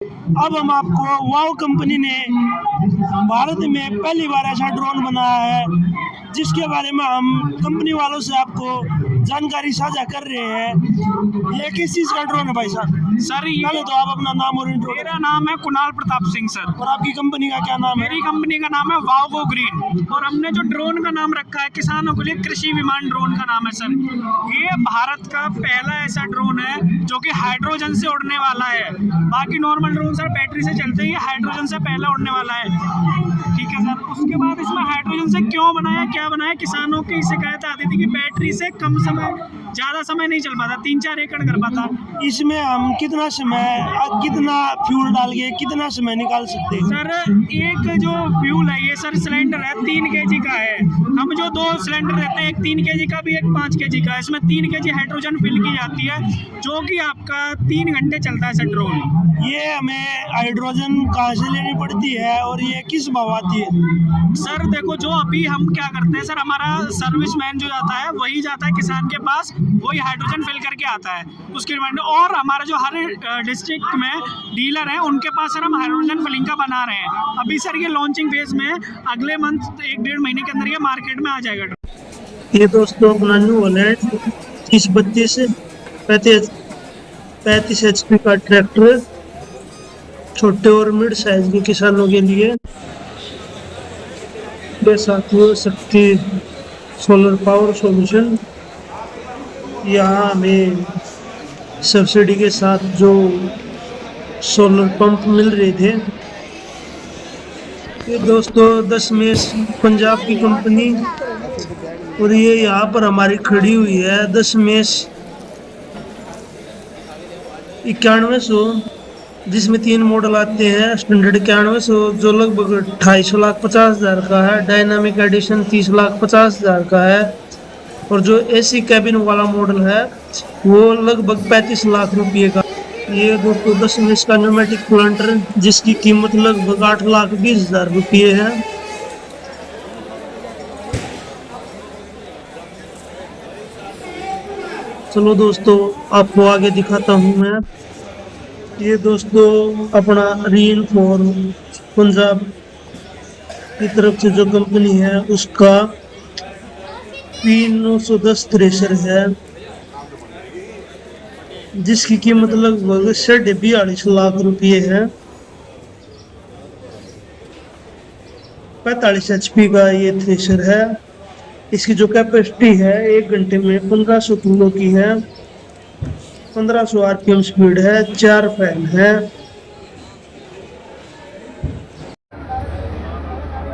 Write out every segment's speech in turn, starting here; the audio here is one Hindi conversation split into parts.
अब हम आपको वाव कंपनी ने भारत में पहली बार ऐसा ड्रोन बनाया है जिसके बारे में हम कंपनी वालों से आपको जानकारी साझा कर रहे हैं। ये किस चीज़ का ड्रोन है भाई साहब? सर पहले तो आप अपना नाम और इंट्रो। मेरा नाम है कुणाल प्रताप सिंह सर। और आपकी कंपनी का क्या नाम है? मेरी कंपनी का नाम है वावगो ग्रीन और हमने जो ड्रोन का नाम रखा है किसानों के लिए कृषि विमान ड्रोन का नाम है सर। ये भारत का पहला ऐसा ड्रोन है जो कि हाइड्रोजन से उड़ने वाला है। बाकी नॉर्मल ड्रोन सर बैटरी से चलते हैं, ये हाइड्रोजन से पहला उड़ने वाला है। ठीक है सर। उसके बाद इसमें हाइड्रोजन से क्यों बनाया, क्या बनाया, किसानों की शिकायत आती थी कि बैटरी से कम समय, ज़्यादा समय नहीं चल पाता, 3-4 एकड़ कर पाता। इसमें हम कितना समय, कितना फ्यूल डाल के कितना समय निकाल सकते हैं? सर एक जो फ्यूल है, ये सर सिलेंडर है 3 kg का है। हम जो 2 सिलेंडर रहते हैं, एक 3 kg का भी, एक 5 kg का, इसमें 3 kg हाइड्रोजन फिल की जाती है जो कि आपका 3 घंटे चलता है सर ड्रोन। ये हमें हाइड्रोजन कहाँ से लेनी पड़ती है और ये किस भाव आती है? सर देखो, जो अभी हम क्या करते हैं सर, हमारा सर्विसमैन जो जाता है वही जाता है किसान के पास, वही हाइड्रोजन फिल करके आता है उसकी डिमांड। और हमारा जो हर डिस्ट्रिक्ट में डीलर है उनके पास सर हम हाइड्रोजन फिलिंग का बना रहे हैं। अभी सर ये लॉन्चिंग फेज में, अगले मंथ 1-1.5 महीने के अंदर ये मार्केट में आ जाएगा। ये दोस्तों अपना न्यू हॉलैंड 3032 35 HP का ट्रैक्टर छोटे और मिड साइज के किसानों के लिए। साथियों, शक्ति सोलर पावर सॉल्यूशन, यहाँ हमें सब्सिडी के साथ जो सोलर पंप मिल रहे थे। ये दोस्तों 10 में पंजाब की कंपनी, और ये यहाँ पर हमारी खड़ी हुई है 10 में 9100, जिसमें 3 मॉडल आते हैं। स्टैंडर्ड 9100 जो लगभग 2,50,50,000 का है, डायनामिक एडिशन 30,50,000 का है, और जो एसी कैबिन वाला मॉडल है वो लगभग 35 लाख रुपये का। ये दोस्तों 10 में का न्यूमेटिक प्लांटर जिसकी कीमत लगभग 8,20,000 रुपये है। चलो दोस्तों आपको आगे दिखाता हूँ मैं। ये दोस्तों अपना रीइंफोर्स पंजाब की तरफ से जो कंपनी है उसका P910 थ्रेशर है जिसकी कीमत लगभग 42.5 लाख रुपये है। 45 HP का ये थ्रेशर है। इसकी जो कैपेसिटी है 1 घंटे में 1500 किलो की है। 1500 RPM स्पीड है, 4 फैन है।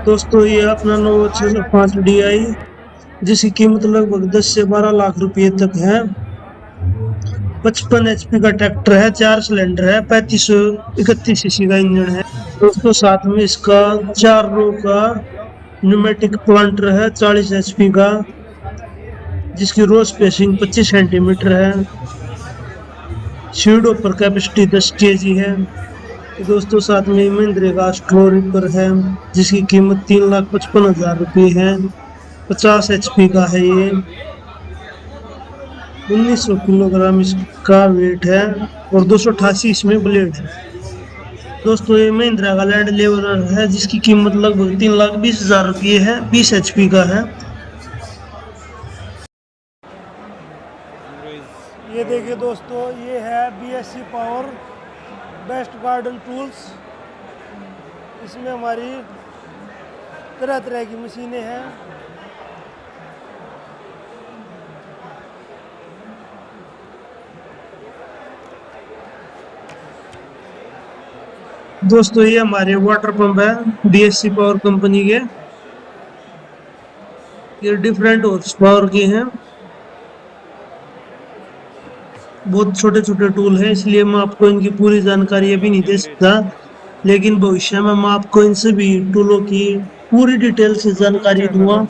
दोस्तों ये अपना Novo 605 DI जिसकी कीमत लगभग 10 से 12 लाख रुपये तक है। 55 HP का ट्रैक्टर है, 4 सिलेंडर है, 3531 सीसी का इंजन है। दोस्तों साथ में इसका 4 रो का न्यूमेटिक प्लांटर है 40 HP का, जिसकी रो स्पेसिंग 25 सेंटीमीटर है। सीडो पर कैपेसिटी 10 kg है। दोस्तों साथ में महिंद्रा का स्टोर रिपर है जिसकी कीमत 3,55,000 रुपये है। 50 HP का है ये। 1900 किलोग्राम इसका वेट है और 288 इसमें ब्लेड है। दोस्तों ये महिंद्रा का लैंड लेवलर है जिसकी कीमत लगभग 3,20,000 रुपये है। 20 HP का है। ये देखिए दोस्तों, ये है BSC power best garden tools. इसमें हमारी तरह तरह की मशीनें हैं। दोस्तों ये हमारे वाटर पंप है BSC पावर कंपनी के। ये डिफरेंट हॉर्स पावर के हैं। बहुत छोटे छोटे टूल हैं, इसलिए मैं आपको इनकी पूरी जानकारी अभी नहीं दे सकता, लेकिन भविष्य में मैं आपको इन सभी टूलों की पूरी डिटेल से जानकारी दूंगा।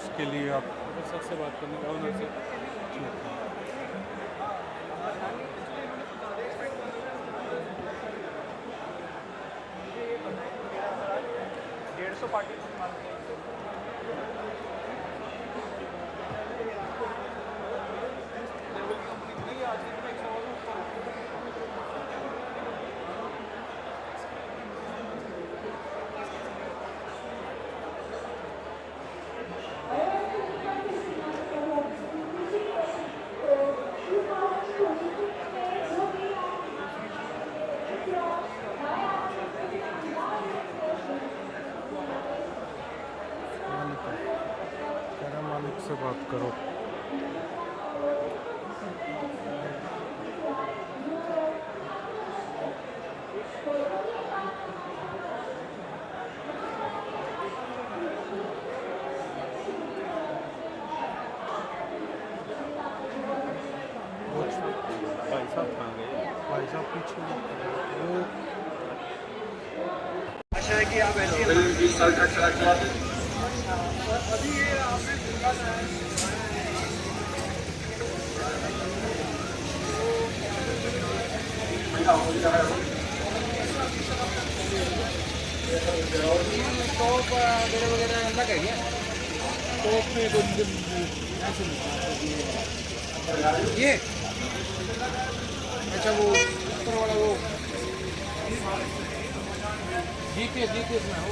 से बात करो। भाई साहब कहाँ गए? भाई साहब पीछे वो ये अच्छा वो ऊपर वाला वो जीपीएस में हो।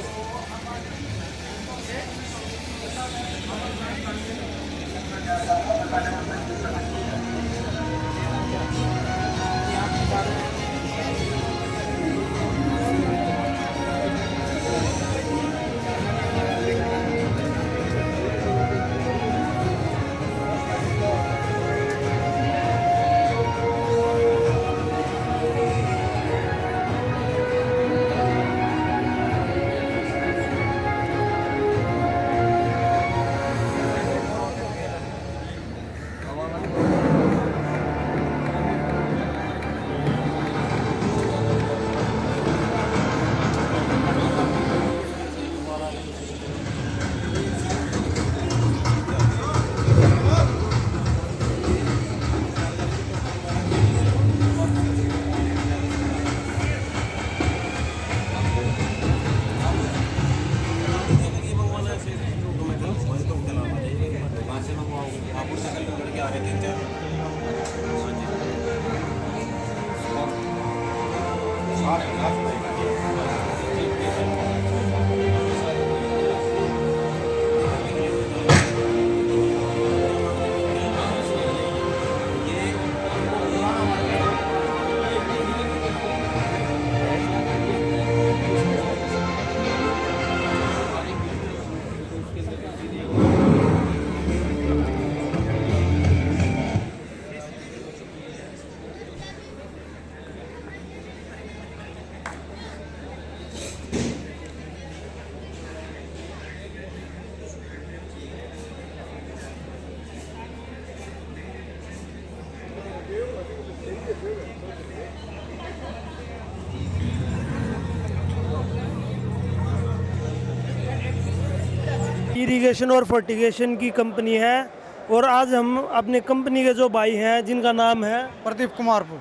इरिगेशन और फर्टिगेशन की कंपनी है और आज हम अपने कंपनी के जो भाई हैं जिनका नाम है प्रदीप कुमार को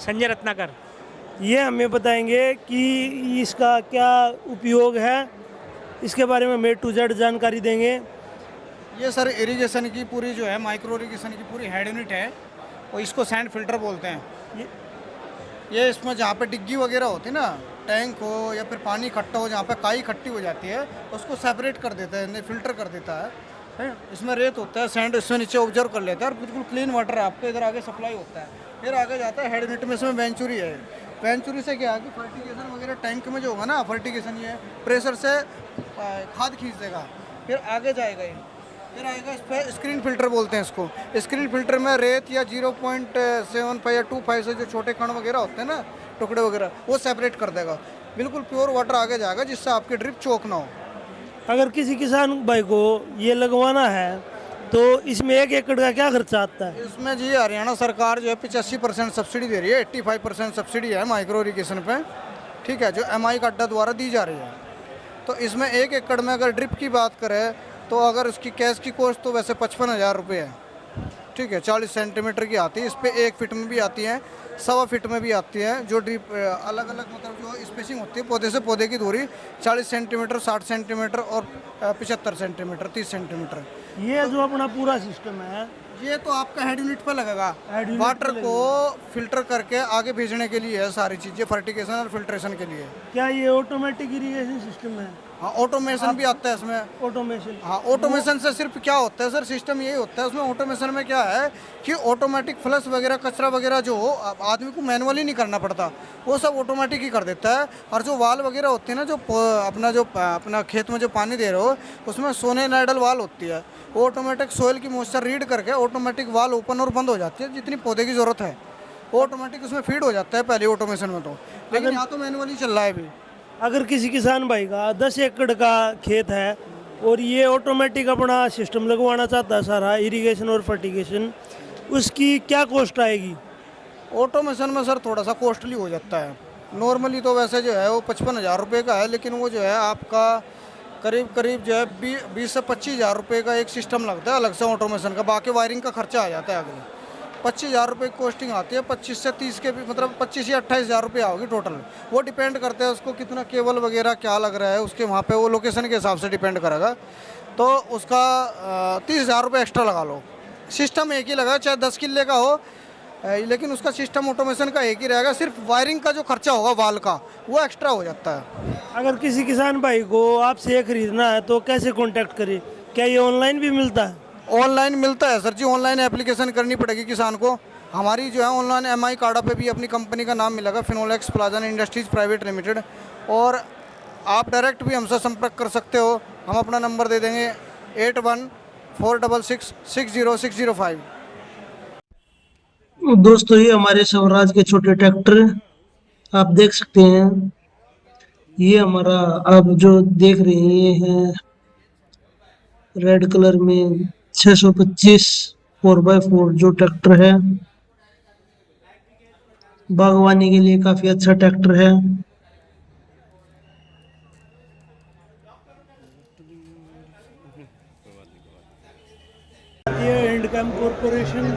संजय रत्नाकर। ये हमें बताएंगे कि इसका क्या उपयोग है, इसके बारे में A to Z जानकारी देंगे। ये सर इरिगेशन की पूरी जो है माइक्रो इरिगेशन की पूरी हेड यूनिट है और इसको सैंड फिल्टर बोलते हैं। ये इसमें जहाँ पे डिग्गी वगैरह होती है ना, टैंक हो या फिर पानी इकट्ठा हो, जहाँ पे काई इकट्ठी हो जाती है उसको सेपरेट कर देता है, फिल्टर कर देता है। इसमें रेत होता है, सैंड इसमें नीचे ऑब्जर्व कर लेता है और बिल्कुल क्लीन वाटर आपको इधर आगे सप्लाई होता है। फिर आगे जाता है हेड यूनिट में, इसमें वेंचुरी है। वेंचुरी से क्या है कि फर्टिगेशन वगैरह टैंक में जो होगा ना, फर्टिगेशन ये प्रेशर से खाद खींच देगा। फिर आगे जाएगा ये, फिर आएगा इस पर स्क्रीन फिल्टर बोलते हैं इसको। स्क्रीन फिल्टर में रेत या 0.75 या 25 से जो छोटे कण वगैरह होते हैं ना, टुकड़े वगैरह, वो सेपरेट कर देगा। बिल्कुल प्योर वाटर आगे जाएगा जिससे आपकी ड्रिप चोक ना हो। अगर किसी किसान भाई को ये लगवाना है तो इसमें 1 एकड़ का क्या खर्चा आता है? इसमें जी हरियाणा सरकार जो है 85% सब्सिडी दे रही है, 85% सब्सिडी है माइक्रो इरिगेशन पे, ठीक है, जो MI काटा द्वारा दी जा रही है। तो इसमें 1 एकड़ में अगर ड्रिप की बात करें तो अगर उसकी कैश की कॉस्ट तो वैसे 55,000 रुपये है, ठीक है। 40 सेंटीमीटर की आती है, इस पर 1 फीट में भी आती है, 1.25 फीट में भी आती है। जो ड्रिप अलग अलग मतलब जो स्पेसिंग होती है पौधे से पौधे की दूरी 40 सेंटीमीटर, 60 सेंटीमीटर और 75 सेंटीमीटर, 30 सेंटीमीटर। ये जो अपना पूरा सिस्टम है ये तो आपका हेड यूनिट पर लगेगा। हेड यूनिट वाटर पे को फिल्टर करके आगे भेजने के लिए है, सारी चीज़ें फर्टिगेशन और फिल्ट्रेशन के लिए। क्या ये ऑटोमेटिक इरिगेशन सिस्टम है? हाँ ऑटोमेशन भी आता है इसमें। ऑटोमेशन। हाँ ऑटोमेशन से सिर्फ क्या होता है सर, सिस्टम यही होता है उसमें। ऑटोमेशन में क्या है कि ऑटोमेटिक फ्लश वगैरह कचरा वगैरह जो हो आदमी को मैनुअली नहीं करना पड़ता, वो सब ऑटोमेटिक ही कर देता है। और जो वाल वगैरह होती है ना, जो अपना खेत में जो पानी दे रहे हो उसमें सोलेनॉइडल वाल होती है, वो ऑटोमेटिक सोइल की मॉइस्चर रीड करके ऑटोमेटिक वाल ओपन और बंद हो जाती है। जितनी पौधे की ज़रूरत है वो ऑटोमेटिक उसमें फीड हो जाता है पहले ऑटोमेशन में तो, लेकिन यहाँ तो मैनुअली चल रहा है अभी। अगर किसी किसान भाई का 10 एकड़ का खेत है और ये ऑटोमेटिक अपना सिस्टम लगवाना चाहता है सारा इरिगेशन और फर्टिगेशन, उसकी क्या कॉस्ट आएगी? ऑटोमेशन में सर थोड़ा सा कॉस्टली हो जाता है। नॉर्मली तो वैसे जो है वो 55,000 रुपये का है, लेकिन वो जो है आपका करीब जो है 20 से 25,000 रुपये का एक सिस्टम लगता है अलग से ऑटोमेशन का। बाकी वायरिंग का खर्चा आ जाता है अगले 25,000 रुपये की कॉस्टिंग आती है। 25 से 30 के भी मतलब 25 या 28,000 रुपये आओगी टोटल। वो डिपेंड करता है उसको कितना केबल वगैरह क्या लग रहा है उसके वहाँ पे, वो लोकेशन के हिसाब से डिपेंड करेगा। तो उसका 30,000 रुपये एक्स्ट्रा लगा लो। सिस्टम एक ही लगा, चाहे 10 किले का हो, लेकिन उसका सिस्टम ऑटोमेशन का एक ही रहेगा। सिर्फ वायरिंग का जो खर्चा होगा वाल का वो एक्स्ट्रा हो जाता है। अगर किसी किसान भाई को आपसे ये खरीदना है तो कैसे कांटेक्ट करे? क्या ये ऑनलाइन भी मिलता है? ऑनलाइन मिलता है सर जी, ऑनलाइन एप्लीकेशन करनी पड़ेगी किसान को। हमारी जो है ऑनलाइन MI कार्डा पे भी अपनी कंपनी का नाम मिलेगा, फिनोलेक्स प्लाजन इंडस्ट्रीज प्राइवेट लिमिटेड। और आप डायरेक्ट भी हमसे संपर्क कर सकते हो, हम अपना नंबर दे देंगे 8146660605। दोस्तों ये हमारे स्वराज के छोटे ट्रैक्टर आप देख सकते हैं। ये हमारा आप जो देख रहे हैं ये है रेड कलर में 625 4x4 जो ट्रैक्टर है, बागवानी के लिए काफी अच्छा ट्रैक्टर है। एंड कैम corporation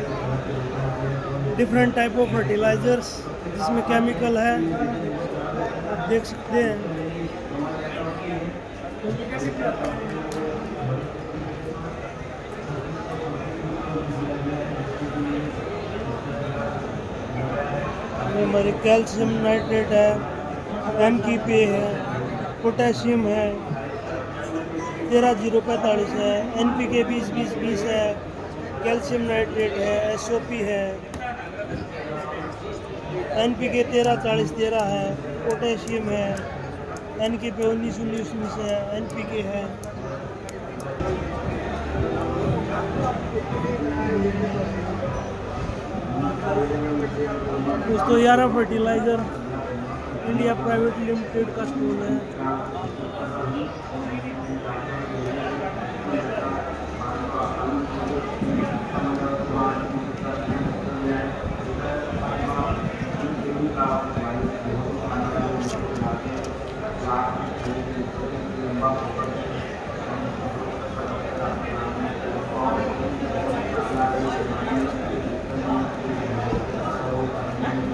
different type of fertilisers जिसमें केमिकल है, आप देख सकते हैं। ये हमारे कैल्शियम नाइट्रेट है, MKP है, पोटेशियम है, 13045 है, NPK 20-20-20 है, कैल्शियम नाइट्रेट है, SOP है, NPK 13-40-13 है, पोटेशियम है, NKP 19-19-19 है, NPK है। दोस्तों यारा फर्टिलाइजर इंडिया प्राइवेट लिमिटेड का स्टोर है।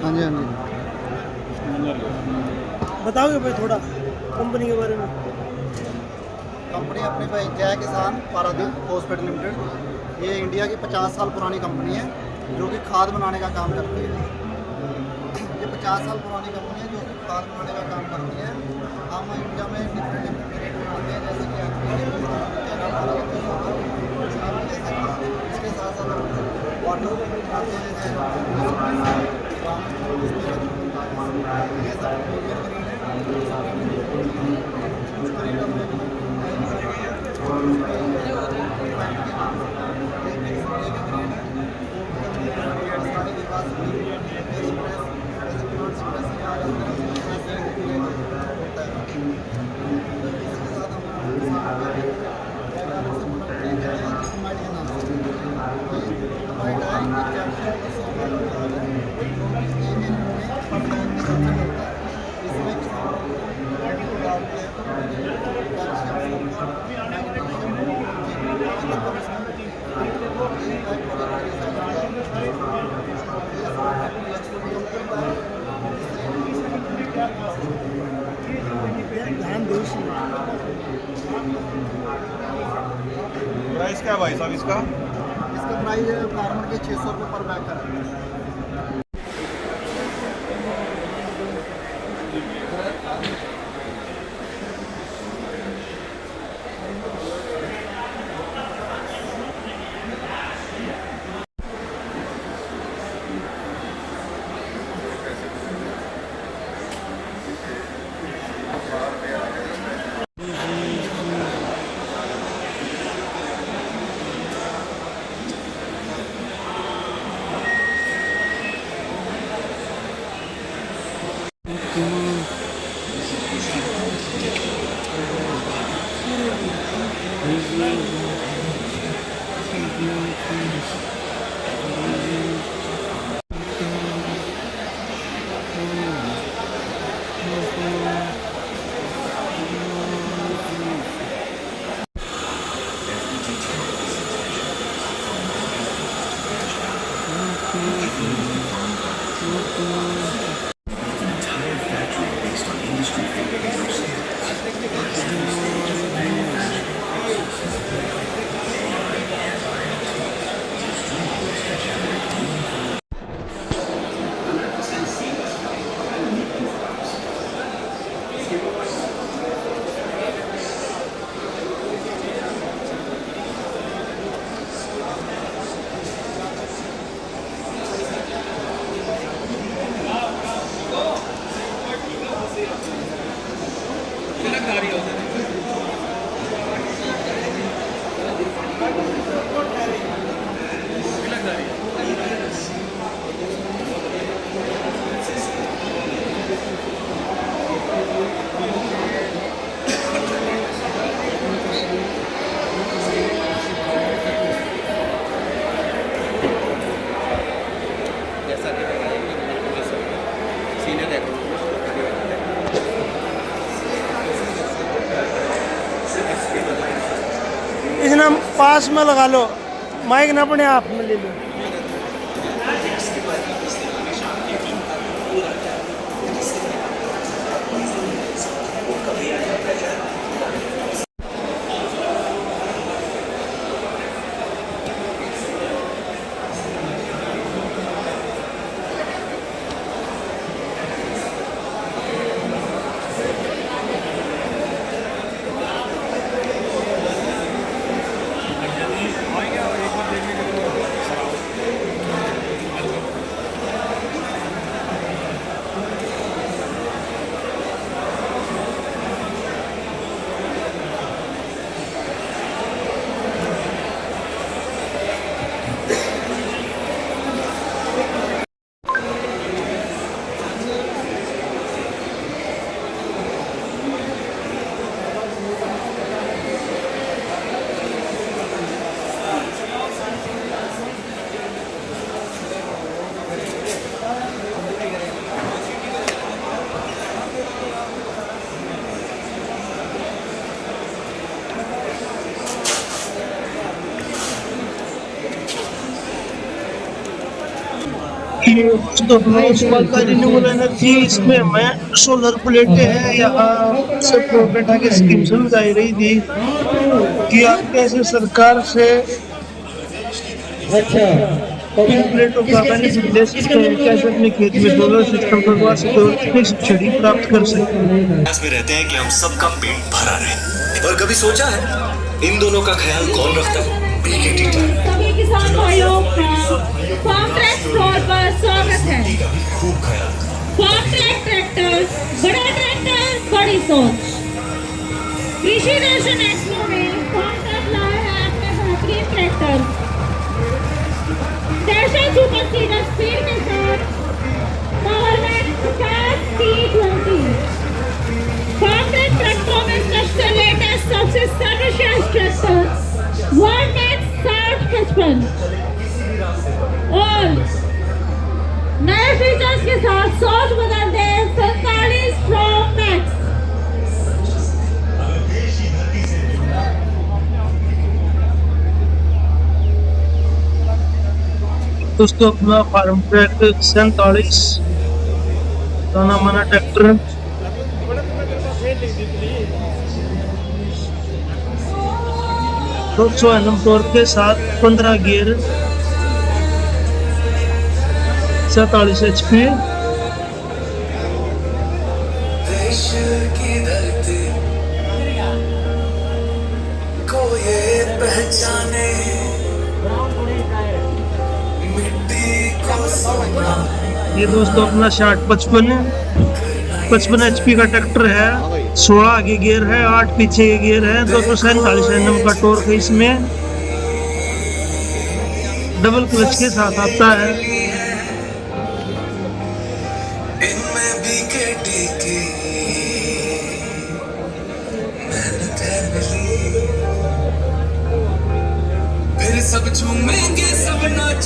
हाँ जी हाँ जी। बताओगे भाई थोड़ा कंपनी के बारे में? कंपनी अपनी भाई जय किसान पारादीप हॉस्पिटल लिमिटेड, ये इंडिया की 50 साल पुरानी कंपनी है जो कि खाद बनाने का काम करती है। ये 50 साल पुरानी कंपनी है जो कि खाद बनाने का काम करती है। हम इंडिया में डिफरेंट ग्रेड बनाते हैं, जैसे कि इसके साथ साथ वाटर बनाते हैं, ये ध्यान दो प्राइस क्या है भाई साहब इसका? इसका प्राइस है फार्मर के 600 रुपये पर बैग का है। इतना पास में लगा लो, माइक ना अपने आप में ले लो। तो रिन्यूएबल एनर्जी इसमें हमें सोलर प्लेटें हैं, यहाँ से बैठा के स्कीम समझाई रही थी कि आप कैसे सरकार से इन प्लेटों का बेनिफिट ले सकते हैं, कैसे अपने खेत में सोलर सिस्टम लगवा सकते और कितनी सब्सिडी प्राप्त कर सकते हैं। में रहते हैं कि हम सबका पेट भरा रहे, और कभी सोचा है इन दोनों का ख्याल कौन रखता है? सभी किसान भाइयों का कॉन्ट्रैक्ट फ्लोर पर स्वागत है। कॉन्ट्रैक्ट ट्रैक्टर, बड़ा ट्रैक्टर, बड़ी सोच। कृषि दर्शन एक्सपो में कॉन्ट्रैक्ट लाया है अपने बेहतरीन ट्रैक्टर। दर्शन सुपर सीडर स्पीड के साथ पावर मैक्स 50 T20। कॉन्ट्रैक्ट ट्रैक्टरों में सबसे लेटेस्ट, सबसे सर्वश्रेष्ठ ट्रैक्टर वर्नेक्स 6055 और नए फीचर्स के साथ सोच बदल दे 47 प्रो मैक्स। दोस्तों अपना फार्म ट्रैक 47 दाना माना ट्रैक्टर 200 Nm टॉर्क के साथ 15 गियर 47 HP। देश की धरती को ये पहचाने, मिट्टी को सोना। ये दोस्तों अपना 55 HP का ट्रैक्टर है, 16 आगे गियर है, 8 पीछे के गियर है, 247 Nm का टॉर्क है, इसमें डबल क्लच के साथ आता है। इनमें भी केटी की मेहनत है मिली,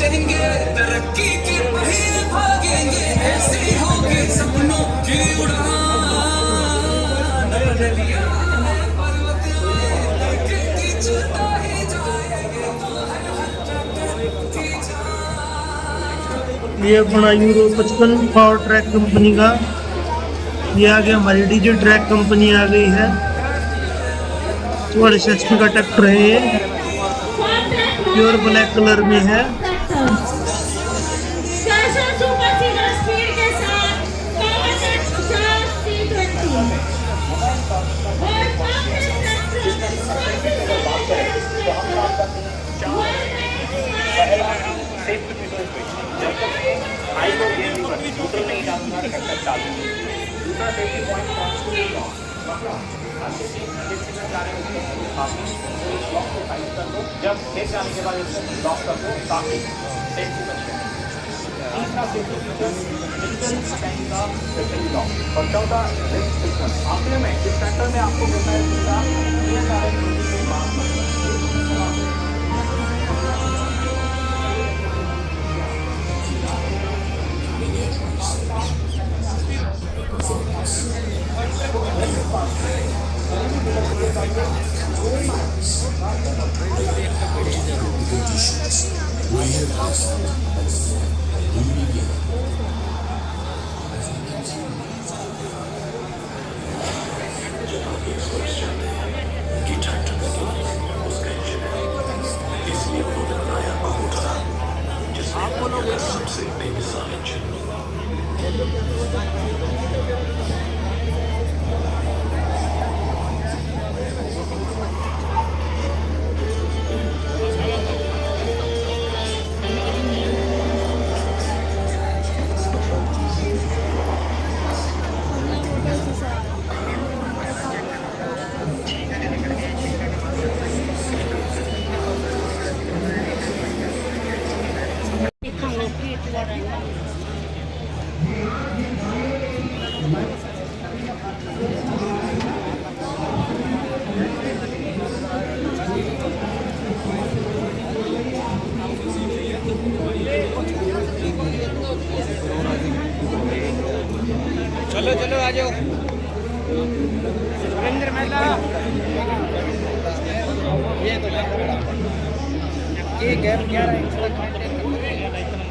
सोचेंगे तरक्की के पहिए भागेंगे ऐसे होगी सपनों की उड़ान नदियां पर्वत खेती चलता ही जाएंगे तो है की जान। ये अपना यूरो 55 पावर ट्रैक कंपनी का, ये आगे हमारी डीजे ट्रैक कंपनी आ गई है। 44 HP का ट्रैक्टर है ये, प्योर ब्लैक कलर में है। शासन सुपर सीडर स्पीड के साथ पावर ट्रैक 50 C20 और कांग्रेस जब खेत जाने के बाद इसको लॉक कर दो ताकि सेफ्टी बचे। तीसरा सेफ्टी फीचर डिजिटल टाइम का सेफ्टी लॉक और चौथा रिस्क सिस्टम। आखिर में इस ट्रैक्टर में आपको मिलता है पूरा ये सारे चलो चलो आ जाओ सुरेंद्र मेहता। ये तो ठीक है 11 इंच तक मेंटेन करते हैं।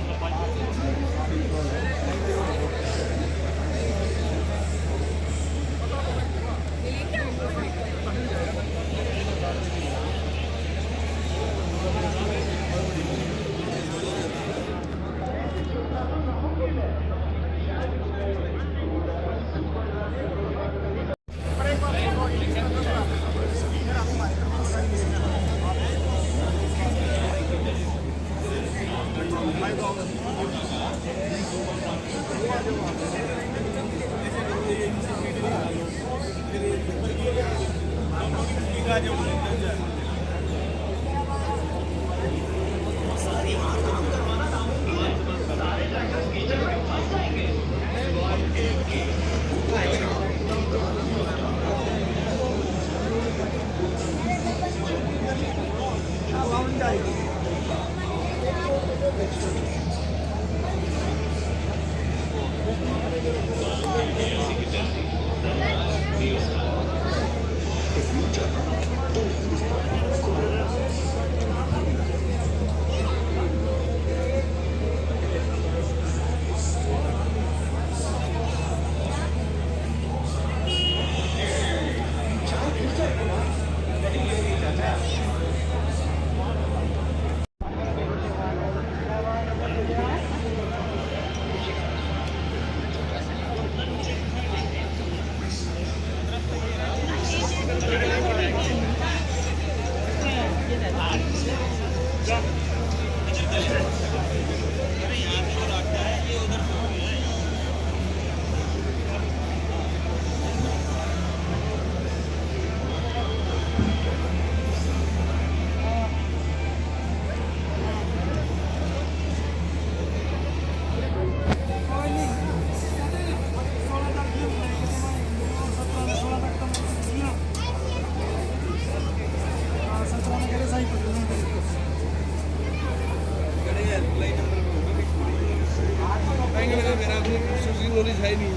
ही नहीं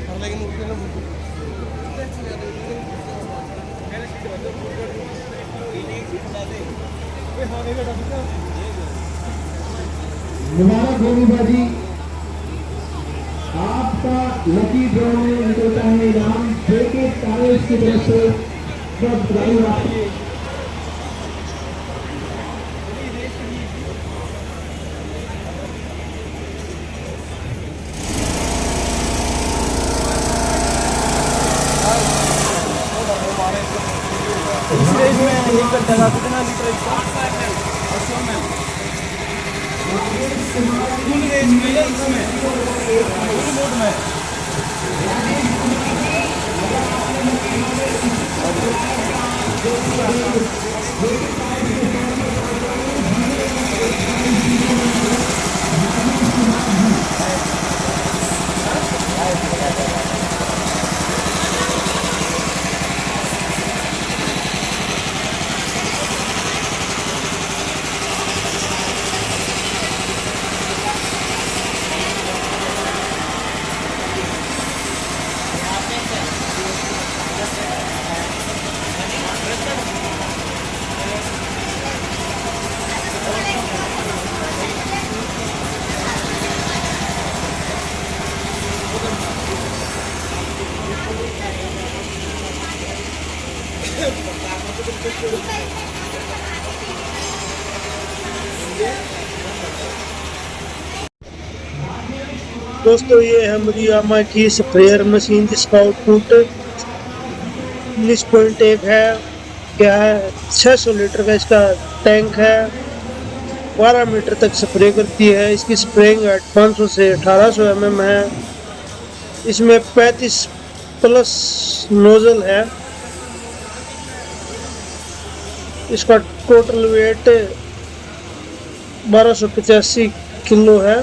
और लेकिन उसके ना मुबारक हो बाजी, आपका लकी ड्रॉ में निकलता है इनाम जेके टायर्स की तरफ से सब ड्राइवर। इस रेस में लीटर चला कितना लीटर इसका फुल रेंज में या इसमें फुल मोड में दोस्तों ये है मेरी यामा की स्प्रेयर मशीन जिसका आउटपुट 19.1 है। क्या है 600 लीटर का इसका टैंक है, 12 मीटर तक स्प्रे करती है। इसकी स्प्रेइंग हेड 500 से 1800 mm है। इसमें 35 प्लस नोजल है। इसका टोटल वेट 1285 किलो है।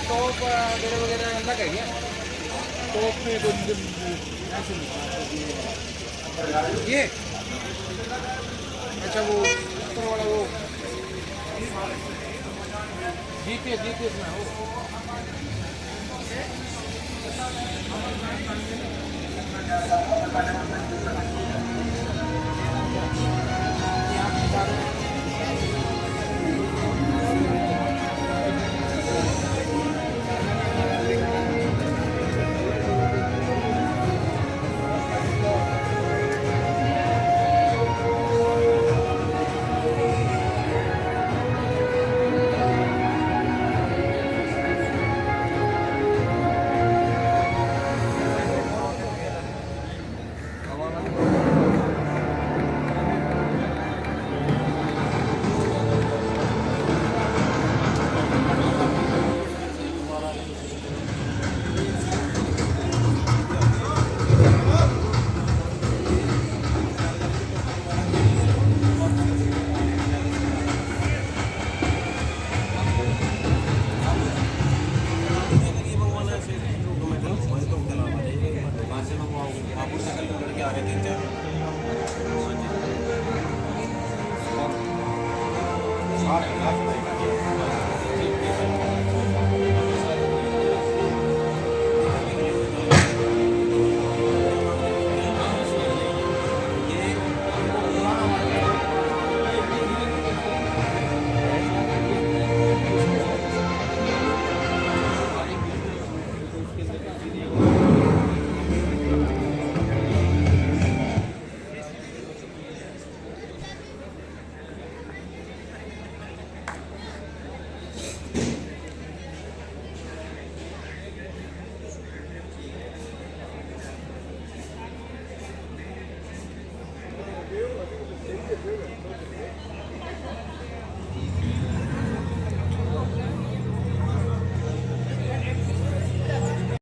टॉप वगैरह वगैरह अलग है क्या? टॉप में कुछ ये अच्छा वो ऊपर वाला वो जीपीएस में हो। हाँ